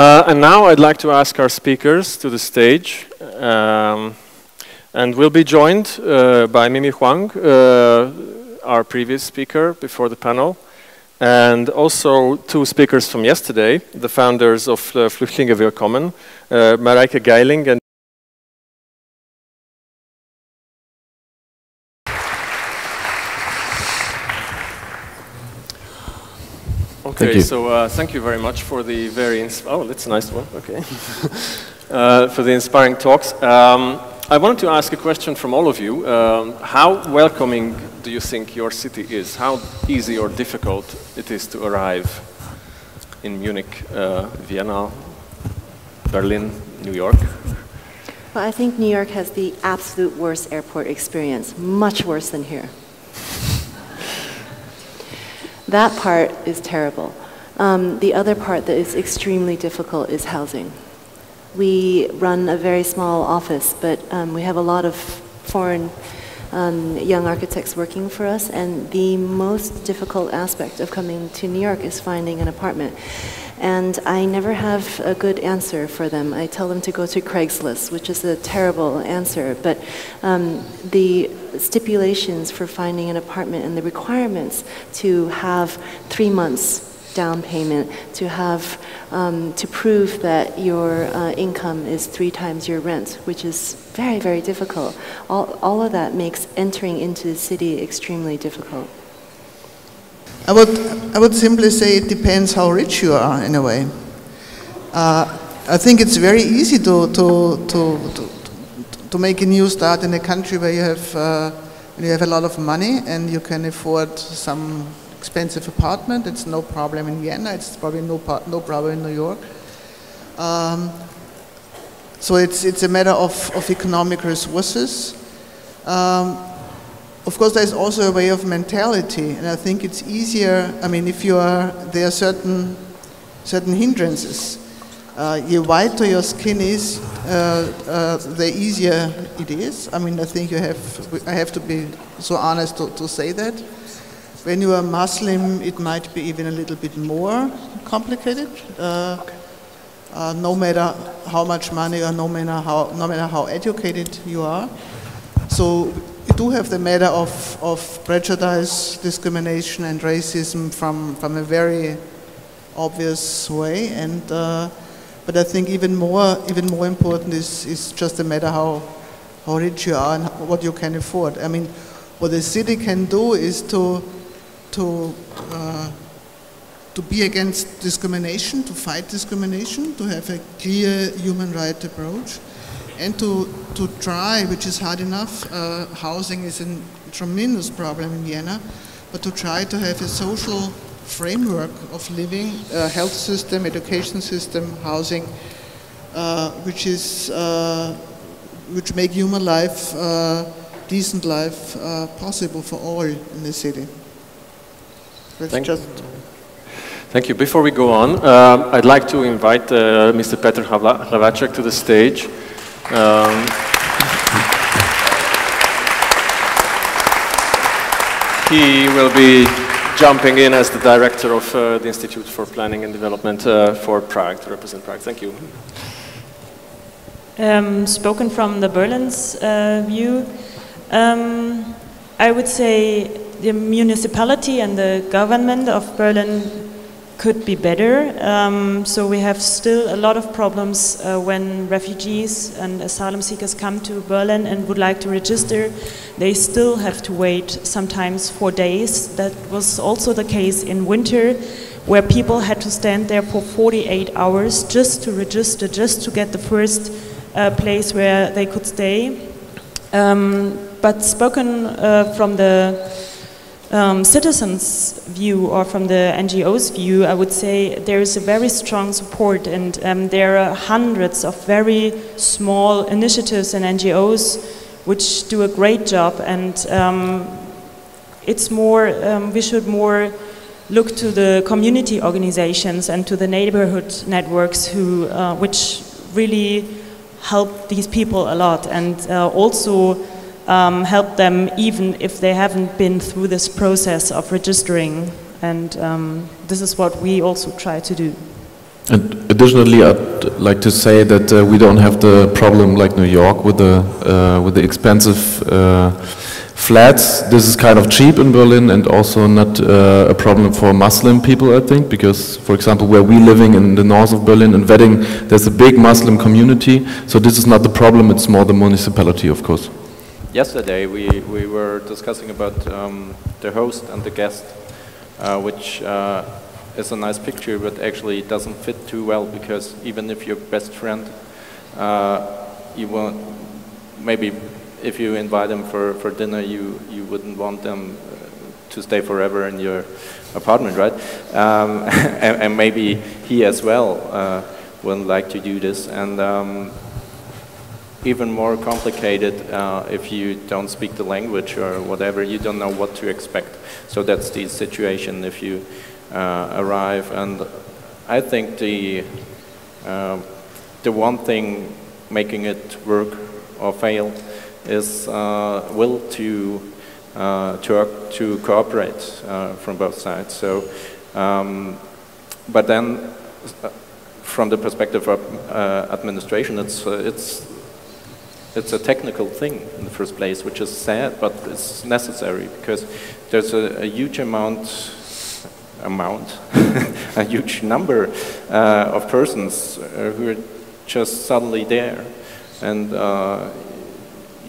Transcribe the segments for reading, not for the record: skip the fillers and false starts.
And now I'd like to ask our speakers to the stage. And we'll be joined by Mimi Hoang, our previous speaker before the panel, and also two speakers from yesterday, the founders of Flüchtlinge Willkommen, Mareike Geiling and Okay, so thank you very much for the very oh, that's a nice one. Okay, for the inspiring talks. I wanted to ask a question from all of you. How welcoming do you think your city is? How easy or difficult it is to arrive in Munich, Vienna, Berlin, New York? Well, I think New York has the absolute worst airport experience, much worse than here. That part is terrible. The other part that is extremely difficult is housing. We run a very small office, but we have a lot of foreign young architects working for us, and the most difficult aspect of coming to New York is finding an apartment. And I never have a good answer for them. I tell them to go to Craigslist, which is a terrible answer, but the stipulations for finding an apartment and the requirements to have 3 months down payment, to have to prove that your income is 3 times your rent, which is very, very difficult. All of that makes entering into the city extremely difficult. I would simply say it depends how rich you are, in a way. I think it's very easy to make a new start in a country where you have a lot of money and you can afford some expensive apartment. It's no problem in Vienna. It's probably no problem in New York. So it's a matter of economic resources. Of course, there's also a way of mentality, and I think it's easier. I mean, if there are certain hindrances. The whiter your skin is, the easier it is. I mean, I think I have to be so honest to say that. When you are Muslim, it might be even a little bit more complicated. No matter how much money or no matter how educated you are. So you do have the matter of prejudice, discrimination, and racism from a very obvious way. And but I think even more important is just a matter how rich you are and what you can afford. I mean, what the city can do is to be against discrimination, to fight discrimination, to have a clear human rights approach, and to try, which is hard enough. Housing is a tremendous problem in Vienna, but to try to have a social framework of living, health system, education system, housing, which make human life, decent life, possible for all in the city. Thank you. Before we go on, I'd like to invite Mr. Petr Hlaváček to the stage. He will be jumping in as the director of the Institute for Planning and Development for Prague, to represent Prague. Thank you. Spoken from the Berlin's view, I would say the municipality and the government of Berlin could be better. So we have still a lot of problems when refugees and asylum seekers come to Berlin and would like to register. They still have to wait sometimes 4 days. That was also the case in winter, where people had to stand there for 48 hours just to register, just to get the first place where they could stay. But spoken from the citizens' view or from the NGOs' view, I would say there is a very strong support, and there are hundreds of very small initiatives and NGOs which do a great job, and it's more, we should more look to the community organizations and to the neighborhood networks who, which really help these people a lot, and also help them even if they haven't been through this process of registering, and this is what we also try to do. And additionally, I'd like to say that we don't have the problem like New York with the expensive flats. This is kind of cheap in Berlin, and also not a problem for Muslim people, I think, because, for example, where we're living in the north of Berlin, in Wedding, there's a big Muslim community, so this is not the problem, it's more the municipality, of course. Yesterday we were discussing about the host and the guest, which is a nice picture, but actually doesn't fit too well, because even if your best friend, you won't, maybe if you invite them for dinner, you wouldn't want them to stay forever in your apartment, right? And maybe he as well wouldn't like to do this. And even more complicated if you don't speak the language or whatever, you don't know what to expect. So that's the situation if you arrive. And I think the one thing making it work or fail is will to cooperate from both sides. So, but then from the perspective of administration, it's a technical thing in the first place, which is sad, but it's necessary, because there's a huge a huge number of persons who are just suddenly there, and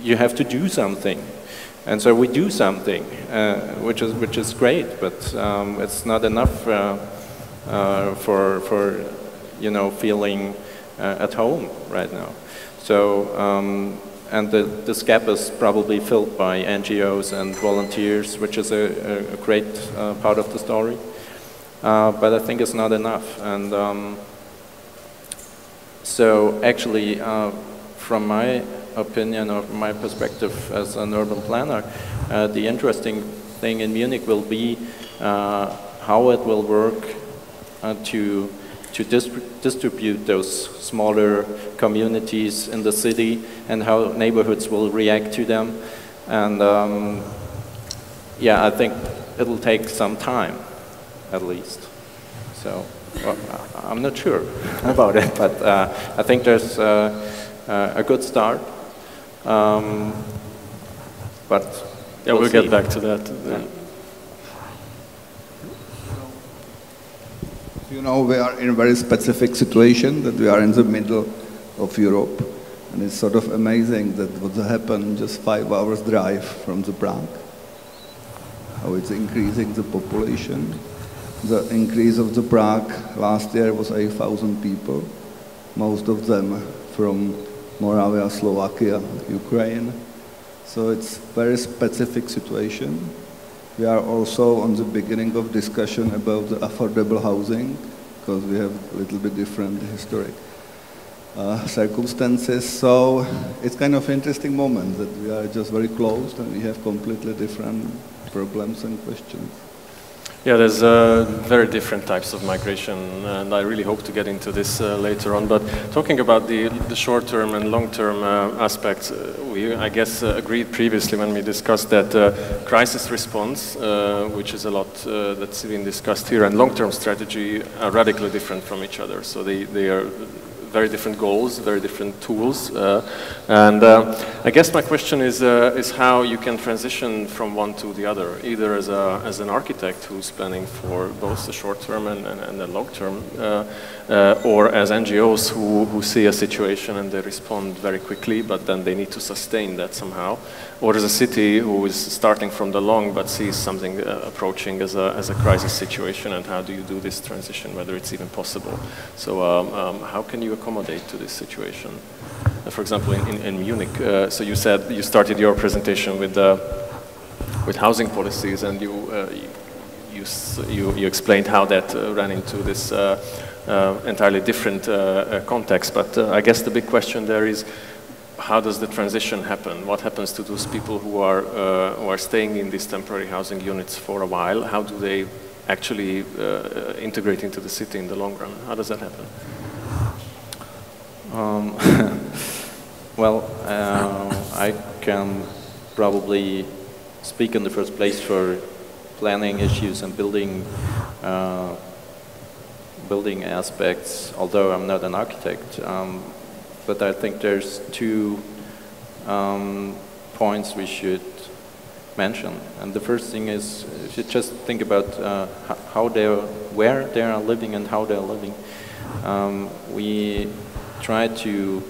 you have to do something. And so we do something, which is great, but it's not enough for feeling at home right now. So, and this gap is probably filled by NGOs and volunteers, which is a great part of the story. But I think it's not enough. And so actually, from my opinion or from my perspective as an urban planner, the interesting thing in Munich will be how it will work to distribute those smaller communities in the city, and how neighborhoods will react to them. And yeah, I think it'll take some time, at least. So well, I'm not sure about it, but I think there's a good start. But yeah, we'll get back to that. Yeah. You know, we are in a very specific situation, that we are in the middle of Europe, and it's sort of amazing that what happened just 5 hours drive from the Prague, how it's increasing the population. The increase of the Prague last year was 8,000 people, most of them from Moravia, Slovakia, Ukraine. So it's a very specific situation. We are also on the beginning of discussion about the affordable housing, because we have a little bit different historic circumstances. So it's kind of interesting moment that we are just very close and we have completely different problems and questions. Yeah, there's very different types of migration, and I really hope to get into this later on. But talking about the short-term and long-term aspects, we, I guess, agreed previously when we discussed that crisis response, which is a lot that's been discussed here, and long-term strategy are radically different from each other. So they are very different goals, very different tools, and I guess my question is how you can transition from one to the other, either as an architect who's planning for both the short term and the long term, or as NGOs who see a situation and they respond very quickly, but then they need to sustain that somehow, or as a city who is starting from the long but sees something approaching as a crisis situation, and how do you do this transition, whether it's even possible. So how can you accommodate to this situation? For example, in Munich, so you said you started your presentation with housing policies, and you explained how that ran into this entirely different context. But I guess the big question there is, how does the transition happen? What happens to those people who are staying in these temporary housing units for a while? How do they actually integrate into the city in the long run? How does that happen? Well, I can probably speak in the first place for planning issues and building building aspects, although I'm not an architect. But I think there's two points we should mention. And the first thing is, if you just think about where they are living and how they're living, we try to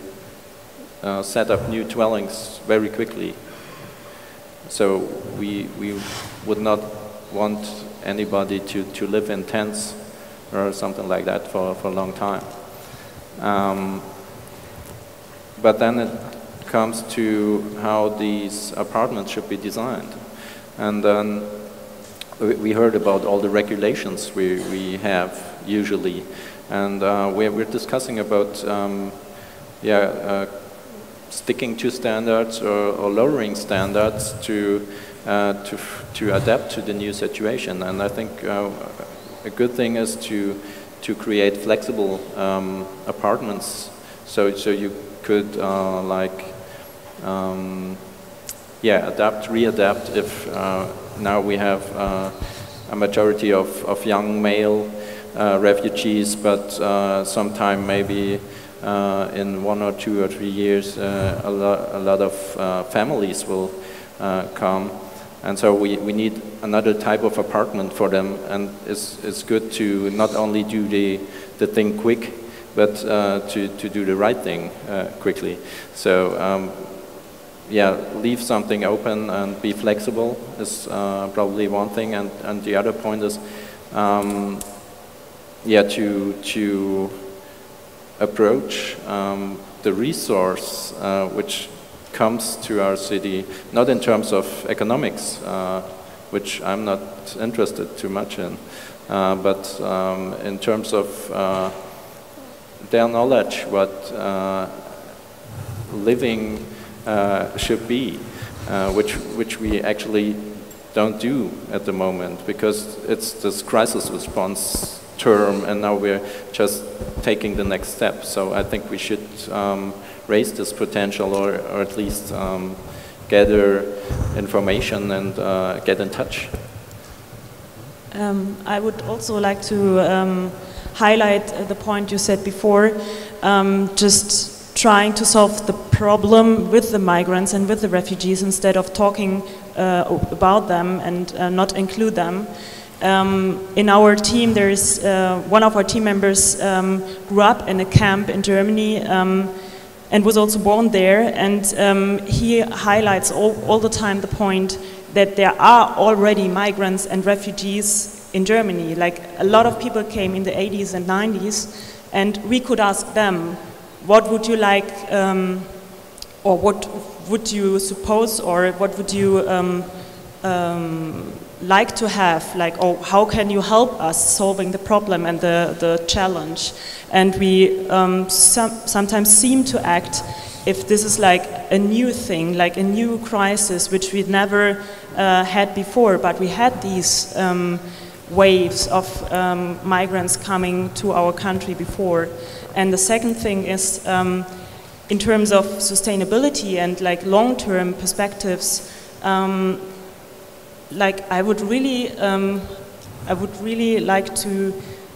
set up new dwellings very quickly. So we would not want anybody to live in tents or something like that for a long time. But then it comes to how these apartments should be designed. And then we heard about all the regulations we have usually. And we're discussing about sticking to standards or lowering standards to adapt to the new situation. And I think a good thing is to create flexible apartments, so you could adapt, readapt if now we have a majority of young male refugees, but sometime maybe in 1 or 2 or 3 years a lot of families will come, and so we need another type of apartment for them, and it's good to not only do the thing quick, but to do the right thing quickly. So leave something open and be flexible is probably one thing, and the other point is to approach the resource which comes to our city, not in terms of economics, which I'm not interested too much in, but in terms of their knowledge what living should be, which we actually don't do at the moment, because it's this crisis response term, and now we're just taking the next step. So I think we should raise this potential, or at least gather information and get in touch. I would also like to highlight the point you said before, just trying to solve the problem with the migrants and with the refugees instead of talking about them and not include them. In our team, there is one of our team members grew up in a camp in Germany and was also born there, and he highlights all the time the point that there are already migrants and refugees in Germany. Like, a lot of people came in the 80s and 90s, and we could ask them, what would you like, or what would you suppose, or what would you like to have, like, oh, how can you help us solving the problem and the challenge? And we sometimes seem to act if this is like a new thing, like a new crisis, which we'd never had before, but we had these waves of migrants coming to our country before. And the second thing is, in terms of sustainability and like long-term perspectives, like I would really like to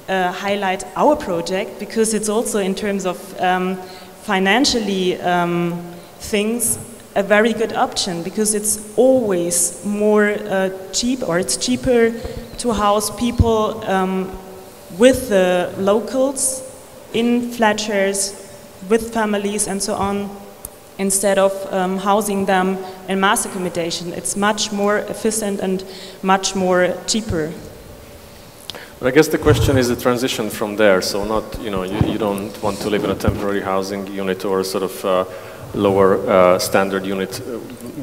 highlight our project, because it's also in terms of financially things a very good option, because it's always more cheap, or it's cheaper to house people with the locals in flat shares with families and so on, instead of housing them in mass accommodation. It's much more efficient and much more cheaper. But I guess the question is the transition from there. So not, you don't want to live in a temporary housing unit or sort of lower standard unit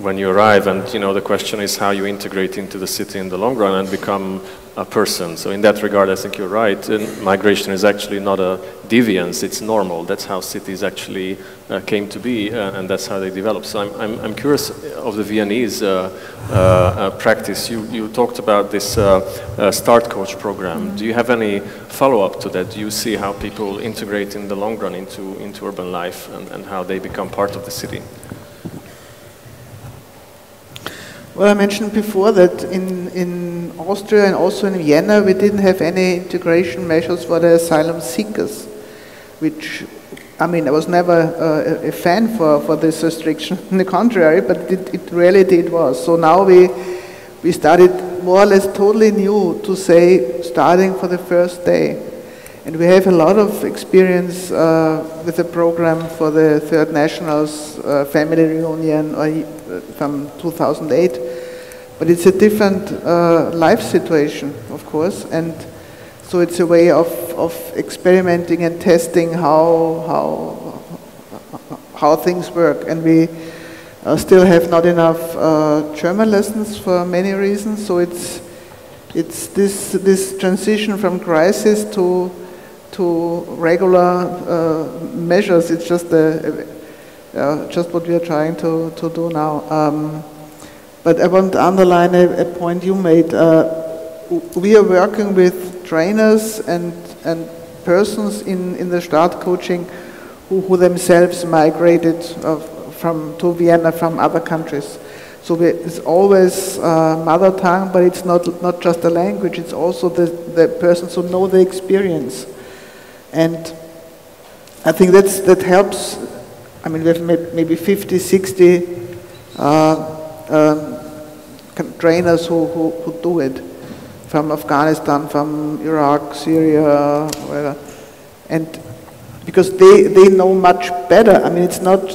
when you arrive. And, the question is how you integrate into the city in the long run and become a person. So in that regard, I think you're right. Migration is actually not a deviance, it's normal. That's how cities actually came to be, and that's how they develop. So I'm curious of the Viennese practice. You talked about this Start Coach program. Do you have any follow-up to that? Do you see how people integrate in the long run into urban life and how they become part of the city? Well, I mentioned before that in Austria and also in Vienna, we didn't have any integration measures for the asylum seekers, which, I mean, I was never a fan for this restriction, on the contrary, but it really did was. So now we started more or less totally new to say, starting for the first day. And we have a lot of experience with the program for the Third Nationals family reunion from 2008. But it's a different life situation, of course. And so it's a way of experimenting and testing how things work. And we still have not enough German lessons for many reasons. So it's this transition from crisis to regular measures. It's just what we are trying to do now. But I want to underline a point you made. We are working with trainers and persons in the start coaching who themselves migrated to Vienna from other countries. So it's always mother tongue, but it's not just the language, it's also the persons who know the experience. And I think that helps. I mean, we have maybe 50, 60 trainers who do it, from Afghanistan, from Iraq, Syria, whatever. And because they know much better. I mean, it's not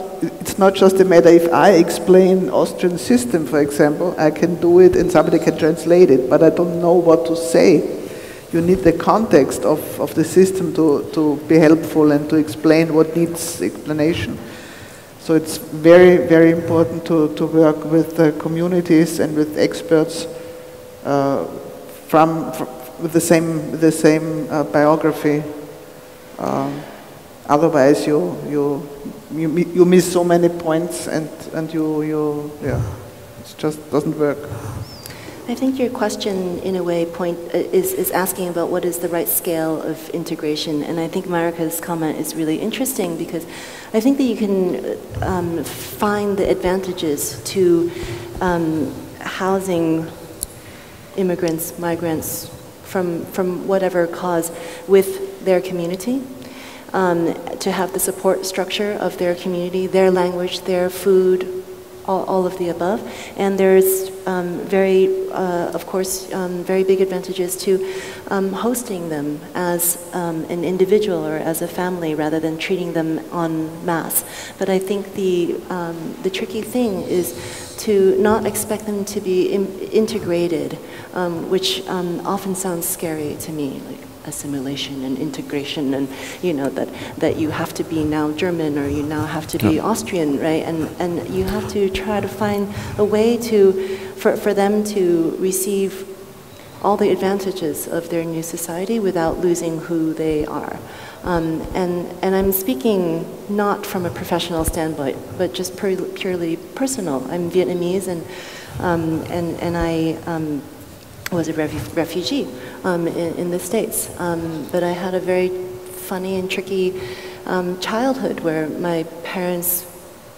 just a matter if I explain Austrian system, for example, I can do it and somebody can translate it, but I don't know what to say. You need the context of the system to be helpful and to explain what needs explanation. So it's very, very important to work with the communities and with experts with the same biography. Otherwise, you miss so many points, and it just doesn't work. I think your question, in a way, is asking about what is the right scale of integration, and I think Mareike's comment is really interesting because I think that you can find the advantages to housing immigrants, migrants from whatever cause with their community, to have the support structure of their community, their language, their food, all of the above. And there's of course, very big advantages to hosting them as an individual or as a family rather than treating them en masse. But I think the tricky thing is to not expect them to be integrated, which often sounds scary to me, like assimilation and integration, and that you have to be now German or you now have to be Austrian, right? And you have to try to find a way for them to receive all the advantages of their new society without losing who they are. And I'm speaking not from a professional standpoint, but just purely personal. I'm Vietnamese, and I was a refugee in the States. But I had a very funny and tricky childhood where my parents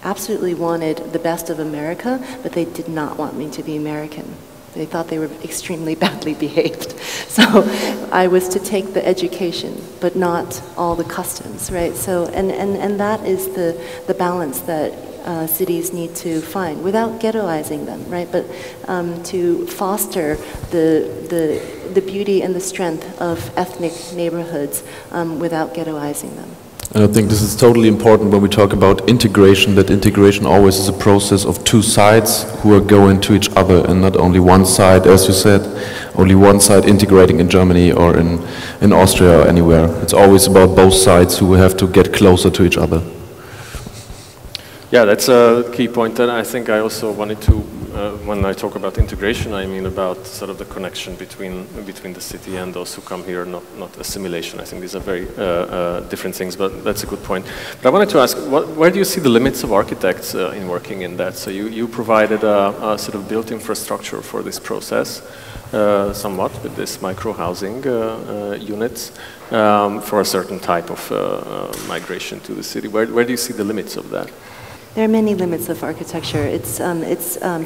absolutely wanted the best of America, but they did not want me to be American. They thought they were extremely badly behaved. So I was to take the education, but not all the customs, right? So, and that is the balance that cities need to find without ghettoizing them, right? But to foster the beauty and the strength of ethnic neighborhoods without ghettoizing them. And I think this is totally important when we talk about integration, that integration always is a process of two sides who are going to each other and not only one side, as you said, only one side integrating in Germany or in Austria or anywhere. It's always about both sides who have to get closer to each other. Yeah, that's a key point, and I think I also wanted to, when I talk about integration, I mean about sort of the connection between the city and those who come here, not assimilation. I think these are very different things, but that's a good point. But I wanted to ask, where do you see the limits of architects in working in that? So you provided a sort of built infrastructure for this process, somewhat, with this micro-housing units for a certain type of migration to the city. Where do you see the limits of that? There are many limits of architecture. It's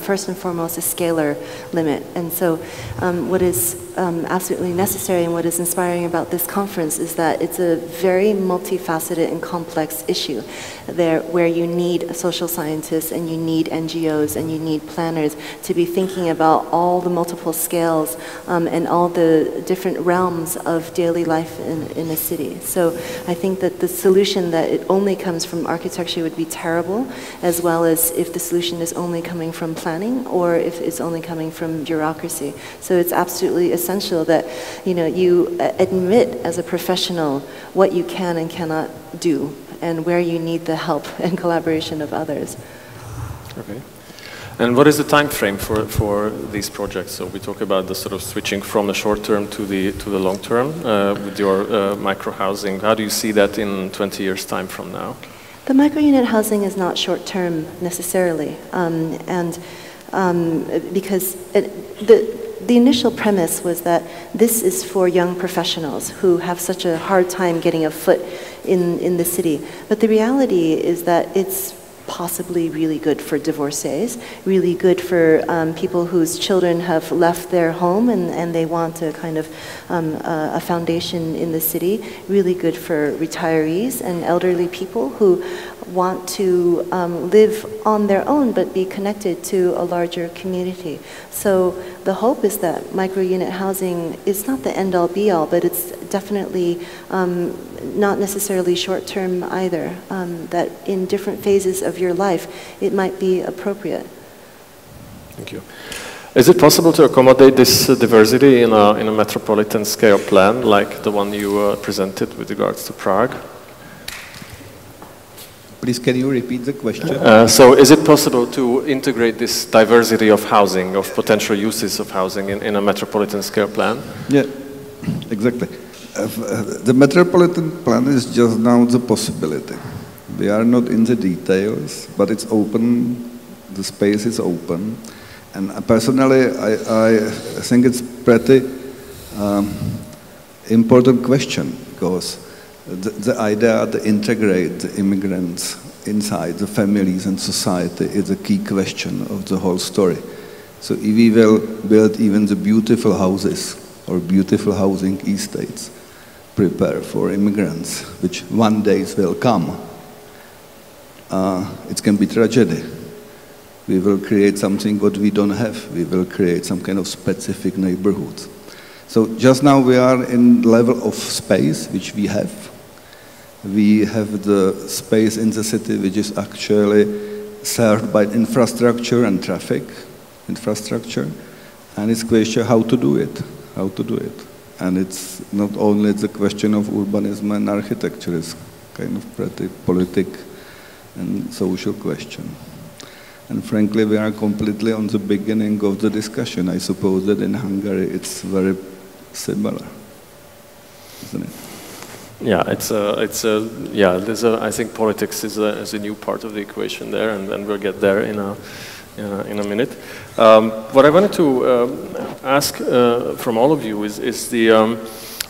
first and foremost a scalar limit. And so what is absolutely necessary and what is inspiring about this conference is that it's a very multifaceted and complex issue there, where you need social scientists and you need NGOs and you need planners to be thinking about all the multiple scales and all the different realms of daily life in a city. So I think that the solution that it only comes from architecture would be terrible, as well as if the solution is only coming from planning or if it's only coming from bureaucracy. So it's absolutely essential that you admit as a professional what you can and cannot do and where you need the help and collaboration of others. Okay. And what is the time frame for these projects? So we talk about the sort of switching from the short term to the long term with your micro housing. How do you see that in 20 years' time from now? The micro-unit housing is not short-term necessarily, because the initial premise was that this is for young professionals who have such a hard time getting a foot in the city. But the reality is that it's possibly really good for divorcees, really good for people whose children have left their home and they want a kind of a foundation in the city, really good for retirees and elderly people who want to live on their own but be connected to a larger community. So the hope is that micro-unit housing is not the end-all be-all, but it's definitely not necessarily short-term either, that in different phases of your life it might be appropriate. Thank you. Is it possible to accommodate this diversity in a metropolitan scale plan like the one you presented with regards to Prague? Please, can you repeat the question? So is it possible to integrate this diversity of housing, of potential uses of housing in a metropolitan scale plan? Yeah, exactly. The metropolitan plan is just now the possibility. We are not in the details, but it's open, the space is open. And personally, I think it's pretty important question, because the idea to integrate the immigrants inside the families and society is a key question of the whole story. So if we will build even the beautiful houses or beautiful housing estates, prepare for immigrants, which one day will come, it can be tragedy. We will create something what we don't have. We will create some kind of specific neighborhoods. So just now we are in level of space which we have. We have the space in the city which is actually served by infrastructure and traffic infrastructure, and it's question how to do it, And it's not only the question of urbanism and architecture, it's kind of pretty political and social question. And frankly, we are completely on the beginning of the discussion. I suppose that in Hungary it's very similar, isn't it? Yeah, I think politics is a new part of the equation there, and we'll get there in a minute. What I wanted to ask from all of you is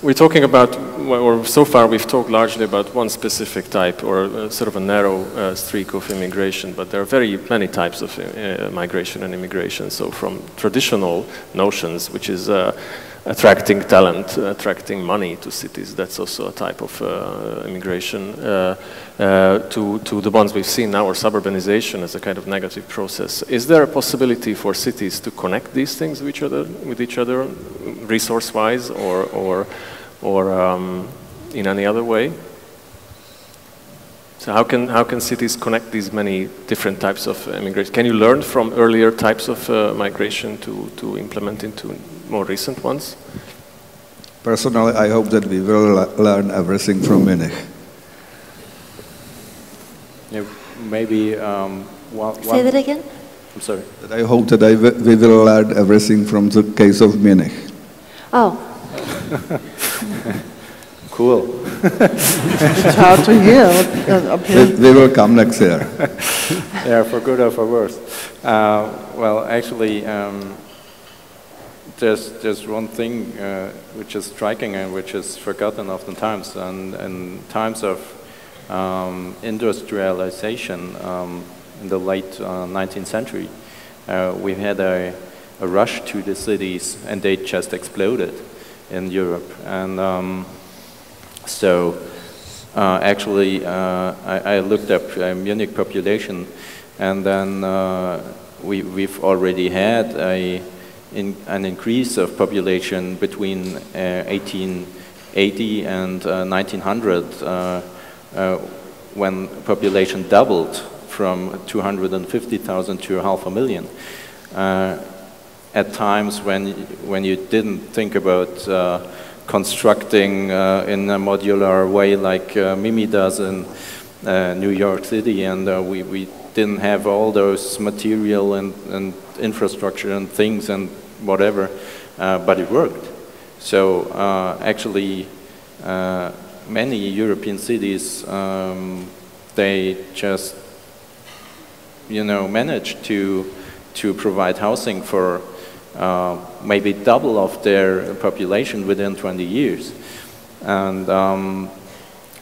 we're talking about, or so far we've talked largely about one specific type, or sort of a narrow streak of immigration, but there are very many types of migration and immigration. So from traditional notions, which is attracting talent, attracting money to cities, that's also a type of immigration, to the ones we've seen now, or suburbanization as a kind of negative process. Is there a possibility for cities to connect these things with each other, resource-wise, or in any other way? So how can cities connect these many different types of immigration? Can you learn from earlier types of migration to implement into more recent ones? Personally, I hope that we will learn everything from Munich. Yeah, maybe Say that again? I'm sorry. That I hope that we will learn everything from the case of Munich. Oh. Cool. It's hard to hear up here. They will come next year. Yeah, for good or for worse. Well, actually, there's one thing which is striking and which is forgotten oftentimes. And in times of industrialization, the late 19th century, we had a rush to the cities, and they just exploded in Europe. And actually, I looked up Munich population, and then we've already had an increase of population between 1880 and 1900, when population doubled from 250,000 to 500,000. At times when you didn't think about constructing in a modular way like Mimi does in New York City, and we didn't have all those material and infrastructure and things and whatever, but it worked. So actually many European cities, they just managed to provide housing for maybe double of their population within 20 years. And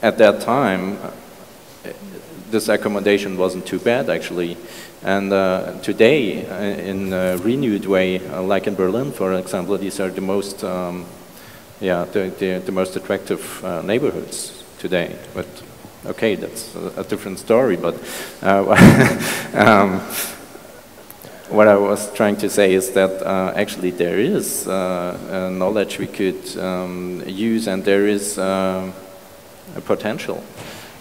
at that time, this accommodation wasn't too bad, actually. And today, in a renewed way, like in Berlin, for example, these are the most, the most attractive neighborhoods today. But okay, that's a different story. But what I was trying to say is that actually there is knowledge we could use, and there is a potential.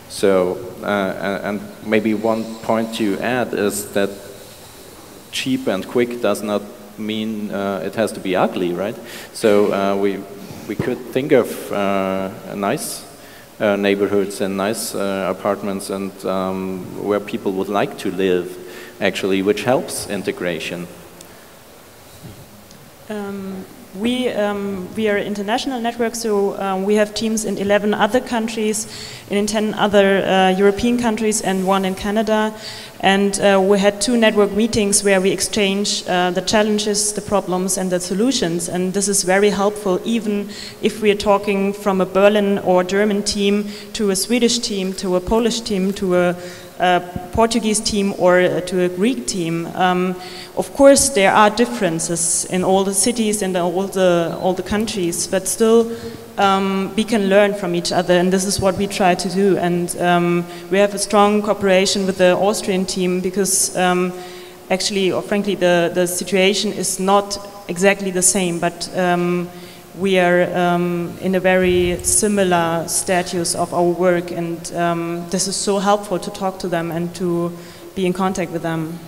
So, and maybe one point to add is that cheap and quick does not mean it has to be ugly, right? So we could think of nice neighborhoods and nice apartments, and where people would like to live, actually, which helps integration. We are an international network, so we have teams in 11 other countries, in 10 other European countries, and 1 in Canada. And we had 2 network meetings where we exchange the challenges, the problems, and the solutions. And this is very helpful, even if we are talking from a Berlin or German team to a Swedish team, to a Polish team, to a Portuguese team, or to a Greek team. Of course, there are differences in all the cities and all the countries, but still we can learn from each other, and this is what we try to do. And we have a strong cooperation with the Austrian team, because actually, or frankly, the situation is not exactly the same, but we are in a very similar status of our work, and this is so helpful to talk to them and to be in contact with them.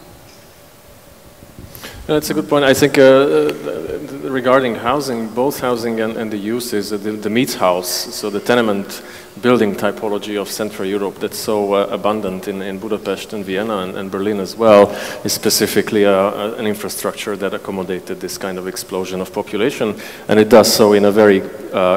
That's a good point. I think regarding housing, both housing and the uses, the Mietshaus, so the tenement building typology of Central Europe that's so abundant in Budapest and Vienna and Berlin as well, is specifically an infrastructure that accommodated this kind of explosion of population, and it does so in a very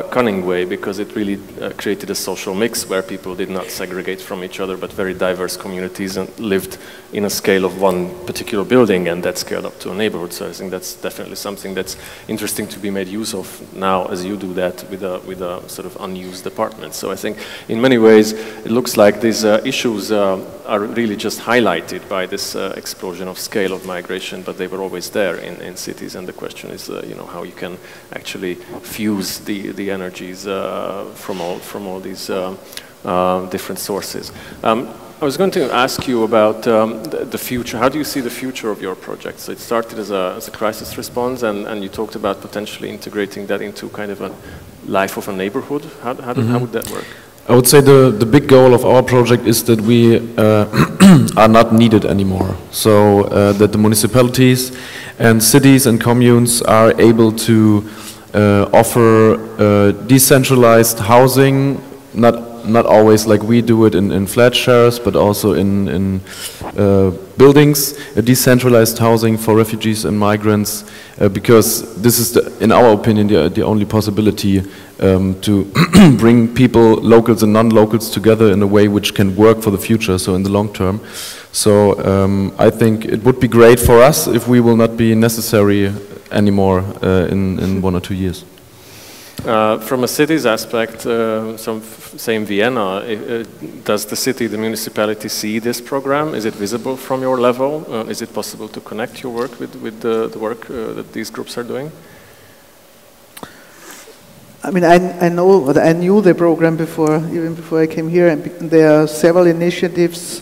cunning way, because it really created a social mix where people did not segregate from each other, but very diverse communities, and lived in a scale of one particular building, and that scaled up to a neighborhood. So I think that's definitely something that's interesting to be made use of now, as you do that with a sort of unused apartment. So I think in many ways it looks like these issues are really just highlighted by this explosion of scale of migration, but they were always there in cities, and the question is how you can actually fuse the energies from all these different sources. I was going to ask you about the future. How do you see the future of your project? So it started as a crisis response, and you talked about potentially integrating that into kind of a life of a neighborhood. How would that work? I would say the big goal of our project is that we are not needed anymore. So that the municipalities and cities and communes are able to offer decentralized housing, not always like we do it in flat shares, but also in buildings, a decentralized housing for refugees and migrants, because this is, in our opinion, the only possibility to bring people, locals and non-locals, together in a way which can work for the future, so in the long term. So I think it would be great for us if we will not be necessary anymore in 1 or 2 years. From a city's aspect, say in Vienna, does the city, the municipality see this program? Is it visible from your level? Is it possible to connect your work with the work that these groups are doing? I mean, I knew the program before, even before I came here, and there are several initiatives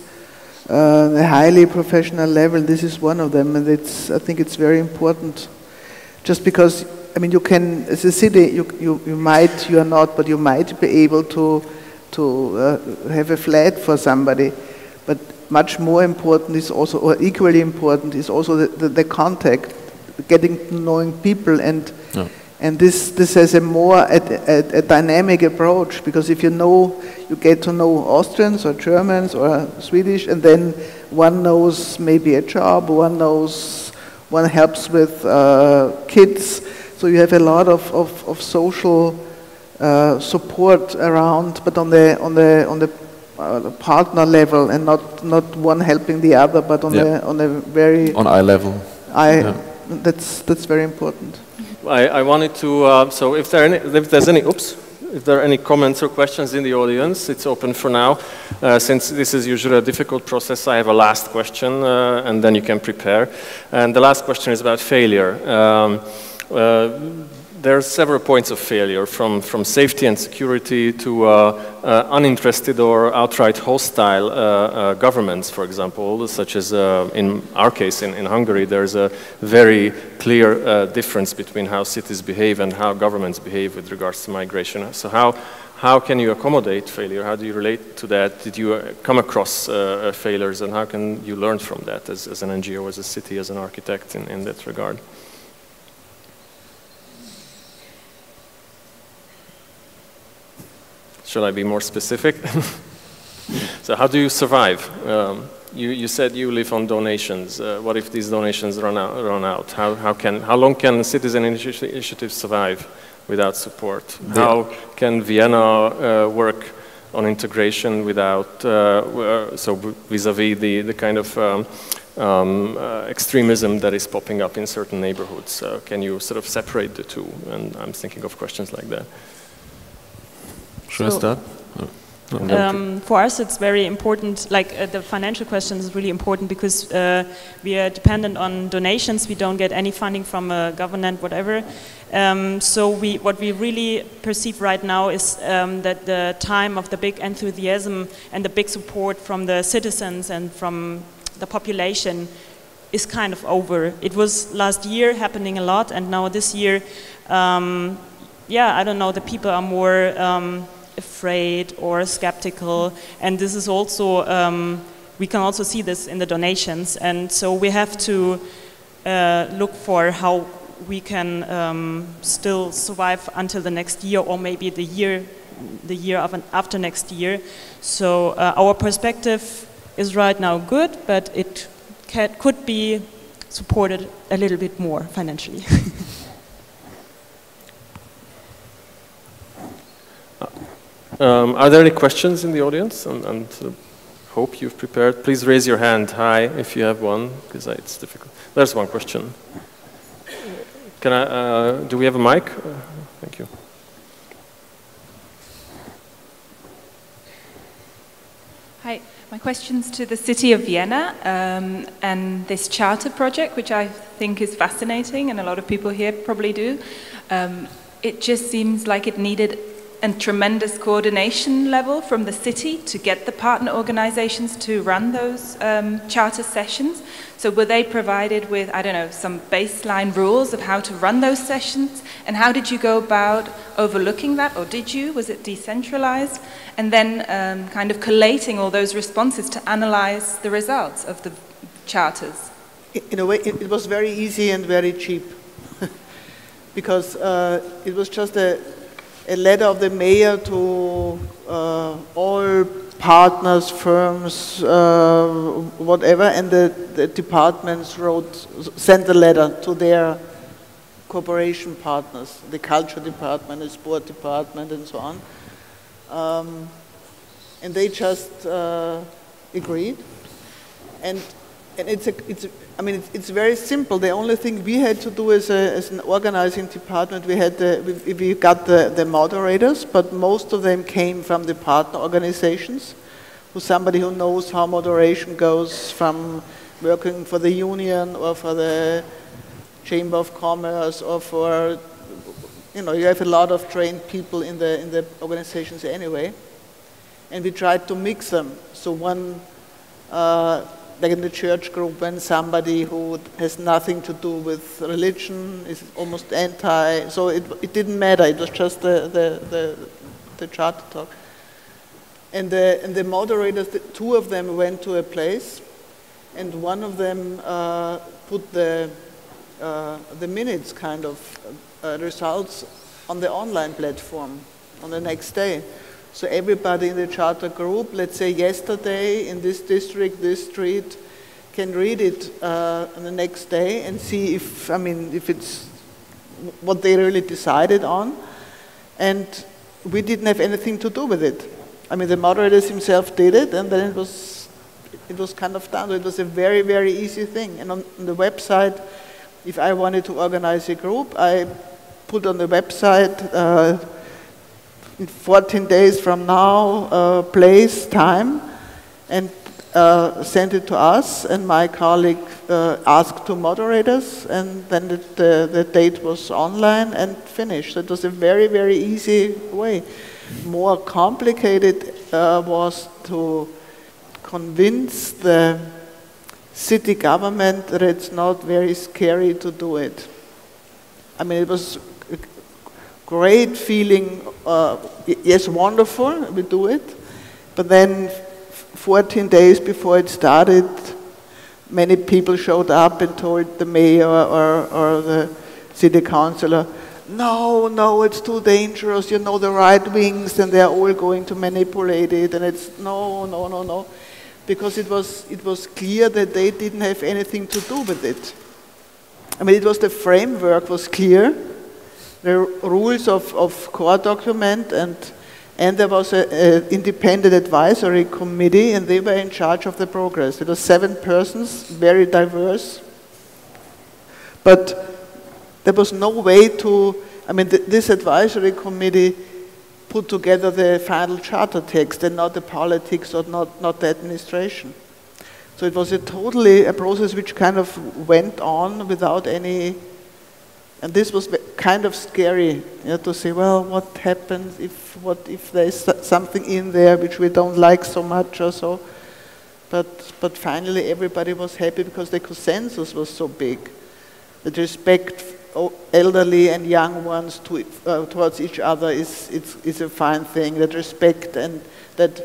at a highly professional level. This is one of them, and I think it's very important. Just because, I mean, you can, as a city, you are not, but you might be able to have a flat for somebody. But much more important is also, or equally important, is also the contact, getting to knowing people, and this has a more a dynamic approach, because if you get to know Austrians or Germans or Swedish, and then one knows maybe a job, one helps with kids, so you have a lot of social support around, but on the partner level, and not one helping the other, but on the very on eye level. That's very important. I wanted to, so if there are any comments or questions in the audience, it's open for now. Since this is usually a difficult process, I have a last question, and then you can prepare. And the last question is about failure. There are several points of failure, from safety and security to uninterested or outright hostile governments, for example, such as in our case in Hungary. There's a very clear difference between how cities behave and how governments behave with regards to migration. So how can you accommodate failure? How do you relate to that? Did you come across failures, and how can you learn from that as an NGO, as a city, as an architect in that regard? Should I be more specific? So how do you survive? You said you live on donations. What if these donations run out? How long can citizen initiatives survive without support? How can Vienna work on integration without, so vis-a-vis the kind of extremism that is popping up in certain neighborhoods? Can you sort of separate the two? And I'm thinking of questions like that. Should I start? For us, it's very important, like the financial question is really important, because we are dependent on donations. We don't get any funding from a government, whatever. So what we really perceive right now is that the time of the big enthusiasm and the big support from the citizens and from the population is kind of over. It was last year happening a lot, and now this year, I don't know, the people are more afraid or skeptical, and this is also, we can also see this in the donations, and so we have to look for how we can still survive until the next year, or maybe the year after next year. So our perspective is right now good, but it could be supported a little bit more financially. Are there any questions in the audience? And hope you've prepared. Please raise your hand high if you have one, because it's difficult. There's one question. Do we have a mic? Thank you. Hi, my question's to the city of Vienna and this charter project, which I think is fascinating, and a lot of people here probably do. It just seems like it needed a tremendous coordination level from the city to get the partner organizations to run those charter sessions. So were they provided with, I don't know, some baseline rules of how to run those sessions? And how did you go about overlooking that, or did you? Was it decentralized? And then kind of collating all those responses to analyze the results of the charters? In a way, it was very easy and very cheap. Because it was just a letter of the mayor to all partners, firms, whatever, and the departments sent a letter to their cooperation partners, the culture department, the sport department, and so on. And they just agreed. And And it's very simple. The only thing we had to do as an organizing department, we got the moderators, but most of them came from the partner organizations. Somebody who knows how moderation goes, from working for the union or for the Chamber of Commerce, or for, you have a lot of trained people in the organizations anyway. And we tried to mix them. So one, like in the church group, when somebody who has nothing to do with religion is almost anti, so it didn't matter. It was just the charter talk. And the moderators, two of them went to a place, and one of them put the minutes kind of results on the online platform on the next day. So everybody in the charter group, let's say yesterday in this district, this street, can read it on the next day and see if it's what they really decided on. And we didn't have anything to do with it. The moderators himself did it, and then it was kind of done. It was a very, very easy thing. And on the website, if I wanted to organize a group, I put on the website, in 14 days from now, place, time, and sent it to us, and my colleague asked two moderators, and then the date was online and finished. So it was a very, very easy way. More complicated was to convince the city government that it's not very scary to do it. It was a great feeling, yes, wonderful, we do it, but then 14 days before it started, many people showed up and told the mayor or the city councillor, no, it's too dangerous, the right wings, and they're all going to manipulate it, and it's no. Because it was clear that they didn't have anything to do with it. It was the framework was clear, the rules of core document, and there was an independent advisory committee, and they were in charge of the progress. It was 7 persons, very diverse, but there was no way to, this advisory committee put together the final charter text and not the politics or not the administration. So it was a process which kind of went on without any, and this was kind of scary, to say, well, what happens if there's something in there which we don't like so much or so. But finally everybody was happy because the consensus was so big. The respect elderly and young ones towards each other is a fine thing. That respect, and that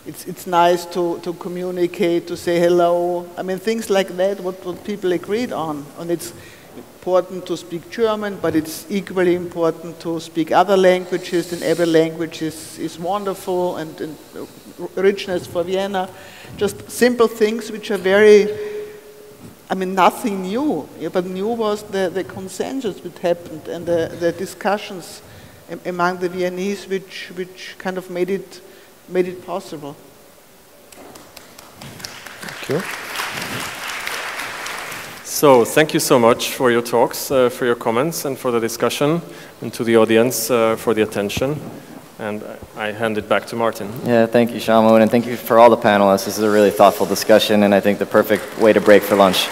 it's nice to communicate, to say hello. Things like that, what people agreed on. And it's important to speak German, but it's equally important to speak other languages, and every language is wonderful, and richness for Vienna. Just simple things which are very, nothing new, but new was the consensus which happened, and the discussions among the Viennese which kind of made it possible. Thank you. So thank you so much for your talks, for your comments, and for the discussion, and to the audience for the attention. And I hand it back to Martin. Yeah, thank you, Samu, and thank you for all the panelists. This is a really thoughtful discussion, and I think the perfect way to break for lunch.